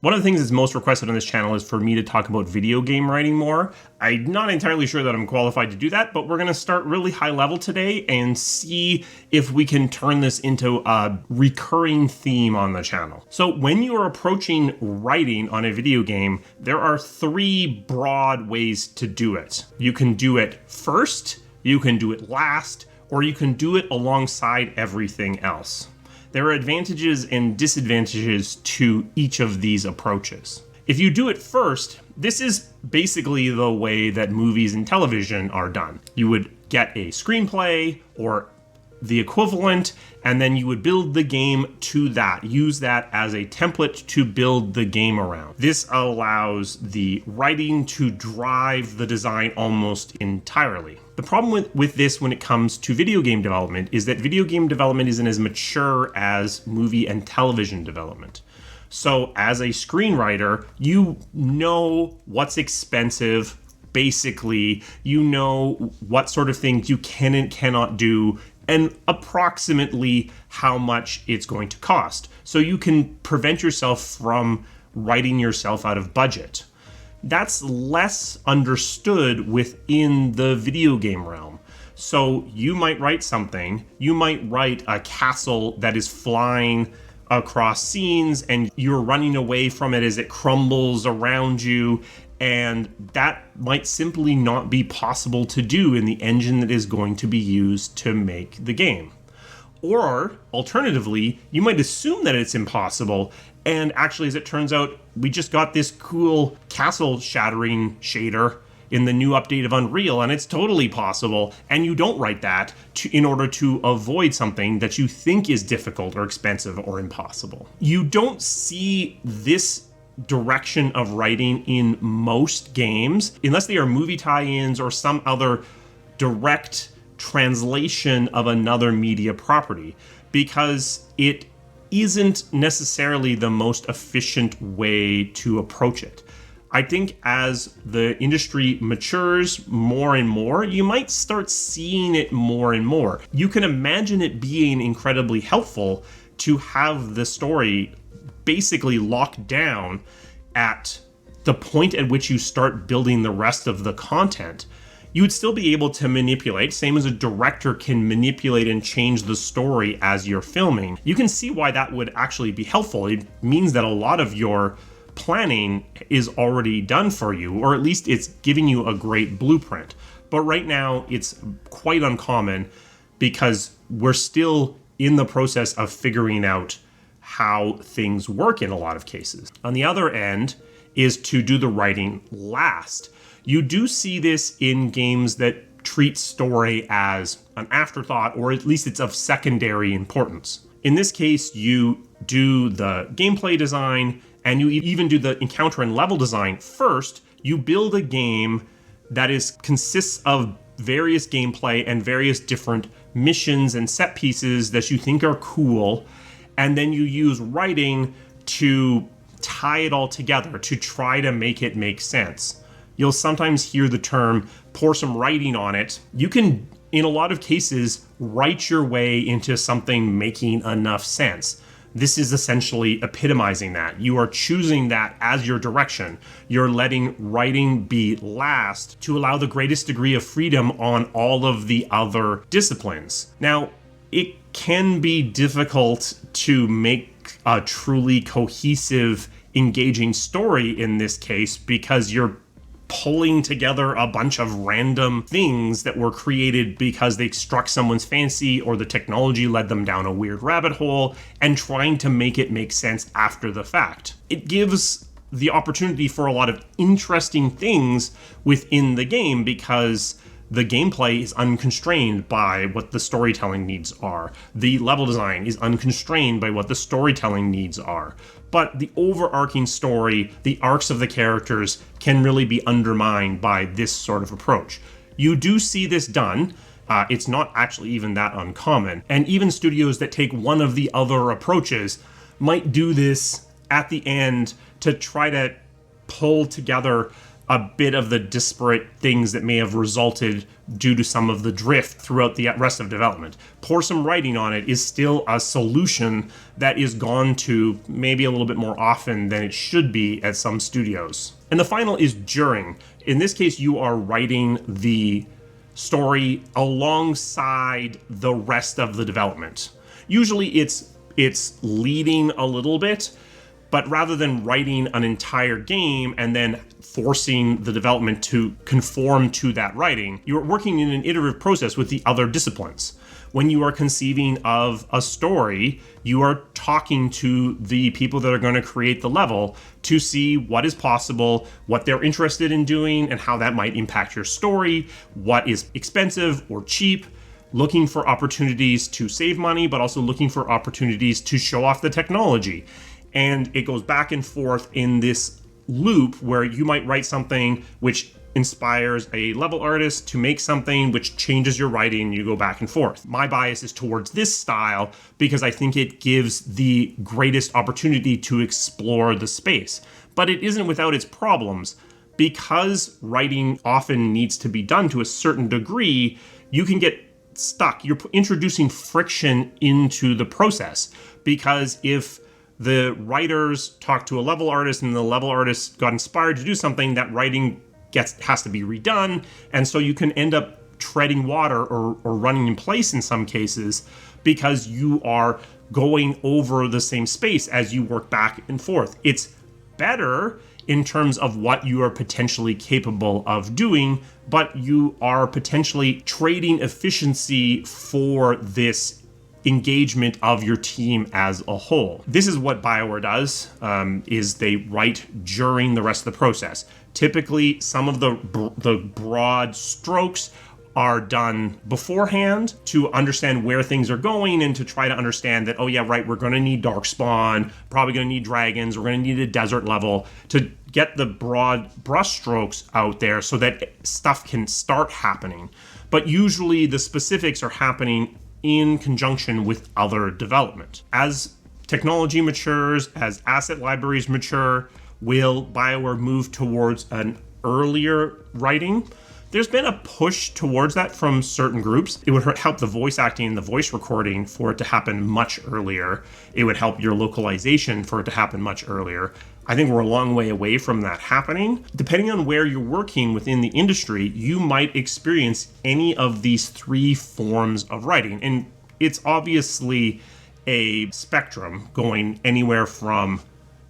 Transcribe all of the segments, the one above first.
One of the things that's most requested on this channel is for me to talk about video game writing more. I'm not entirely sure that I'm qualified to do that, but we're going to start really high level today and see if we can turn this into a recurring theme on the channel. So when you are approaching writing on a video game, there are three broad ways to do it. You can do it first, you can do it last, or you can do it alongside everything else. There are advantages and disadvantages to each of these approaches. If you do it first, this is basically the way that movies and television are done. You would get a screenplay or the equivalent, and then you would build the game to that. Use that as a template to build the game around. This allows the writing to drive the design almost entirely. The problem with this when it comes to video game development is that video game development isn't as mature as movie and television development. So as a screenwriter, you know what's expensive. Basically, you know what sort of things you can and cannot do and approximately how much it's going to cost. So you can prevent yourself from writing yourself out of budget. That's less understood within the video game realm. So you might write something, you might write a castle that is flying across scenes and you're running away from it as it crumbles around you, and that might simply not be possible to do in the engine that is going to be used to make the game. Or, alternatively, you might assume that it's impossible, and actually, as it turns out, we just got this cool castle-shattering shader in the new update of Unreal, and it's totally possible, and you don't write that in order to avoid something that you think is difficult or expensive or impossible. You don't see this direction of writing in most games, unless they are movie tie-ins or some other direct translation of another media property, because it isn't necessarily the most efficient way to approach it. I think as the industry matures more and more, you might start seeing it more and more. You can imagine it being incredibly helpful to have the story basically locked down at the point at which you start building the rest of the content. You would still be able to manipulate, same as a director can manipulate and change the story as you're filming. You can see why that would actually be helpful. It means that a lot of your planning is already done for you, or at least it's giving you a great blueprint. But right now, it's quite uncommon because we're still in the process of figuring out how things work in a lot of cases. On the other end is to do the writing last. You do see this in games that treat story as an afterthought, or at least it's of secondary importance. In this case, you do the gameplay design and you even do the encounter and level design first. You build a game that consists of various gameplay and various different missions and set pieces that you think are cool, and then you use writing to tie it all together to try to make it make sense. You'll sometimes hear the term pour some writing on it. You can, in a lot of cases, write your way into something making enough sense. This is essentially epitomizing that. You are choosing that as your direction. You're letting writing be last to allow the greatest degree of freedom on all of the other disciplines. Now, it can be difficult to make a truly cohesive, engaging story in this case because you're pulling together a bunch of random things that were created because they struck someone's fancy or the technology led them down a weird rabbit hole, and trying to make it make sense after the fact. It gives the opportunity for a lot of interesting things within the game because the gameplay is unconstrained by what the storytelling needs are. The level design is unconstrained by what the storytelling needs are. But the overarching story, the arcs of the characters, can really be undermined by this sort of approach. You do see this done. It's not actually even that uncommon. And even studios that take one of the other approaches might do this at the end to try to pull together a bit of the disparate things that may have resulted due to some of the drift throughout the rest of development. Pour some writing on it is still a solution that is gone to maybe a little bit more often than it should be at some studios. And the final is during. In this case, you are writing the story alongside the rest of the development. Usually it's leading a little bit, but rather than writing an entire game and then forcing the development to conform to that writing, you're working in an iterative process with the other disciplines. When you are conceiving of a story, you are talking to the people that are going to create the level to see what is possible, what they're interested in doing, and how that might impact your story, what is expensive or cheap, looking for opportunities to save money, but also looking for opportunities to show off the technology. And it goes back and forth in this loop where you might write something which inspires a level artist to make something which changes your writing. You go back and forth. My bias is towards this style because I think it gives the greatest opportunity to explore the space. But it isn't without its problems. Because writing often needs to be done to a certain degree, you can get stuck. You're introducing friction into the process, because if the writers talk to a level artist and the level artist got inspired to do something, that writing has to be redone, and so you can end up treading water or running in place in some cases because you are going over the same space as you work back and forth. It's better in terms of what you are potentially capable of doing, but you are potentially trading efficiency for this engagement of your team as a whole. This is what BioWare does, is they write during the rest of the process. Typically, some of the broad strokes are done beforehand to understand where things are going and to try to understand that, oh yeah, right, we're going to need Darkspawn, probably going to need dragons, we're going to need a desert level, to get the broad brushstrokes out there so that stuff can start happening. But usually the specifics are happening in conjunction with other development. As technology matures, as asset libraries mature, will BioWare move towards an earlier writing? There's been a push towards that from certain groups. It would help the voice acting and the voice recording for it to happen much earlier. It would help your localization for it to happen much earlier. I think we're a long way away from that happening. Depending on where you're working within the industry, you might experience any of these three forms of writing. And it's obviously a spectrum going anywhere from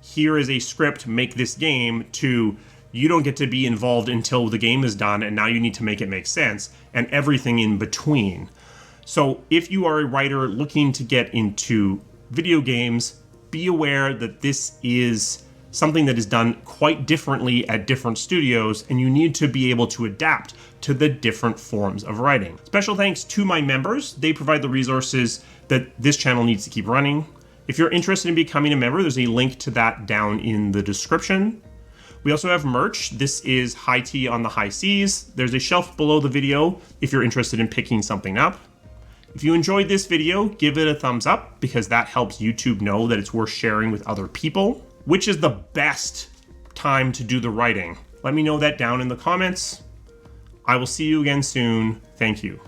here is a script, make this game, to you don't get to be involved until the game is done and now you need to make it make sense, and everything in between. So if you are a writer looking to get into video games, be aware that this is something that is done quite differently at different studios, and you need to be able to adapt to the different forms of writing. Special thanks to my members. They provide the resources that this channel needs to keep running. If you're interested in becoming a member, there's a link to that down in the description. We also have merch. This is High Tea on the High Seas. There's a shelf below the video if you're interested in picking something up. If you enjoyed this video, give it a thumbs up because that helps YouTube know that it's worth sharing with other people. Which is the best time to do the writing? Let me know that down in the comments. I will see you again soon. Thank you.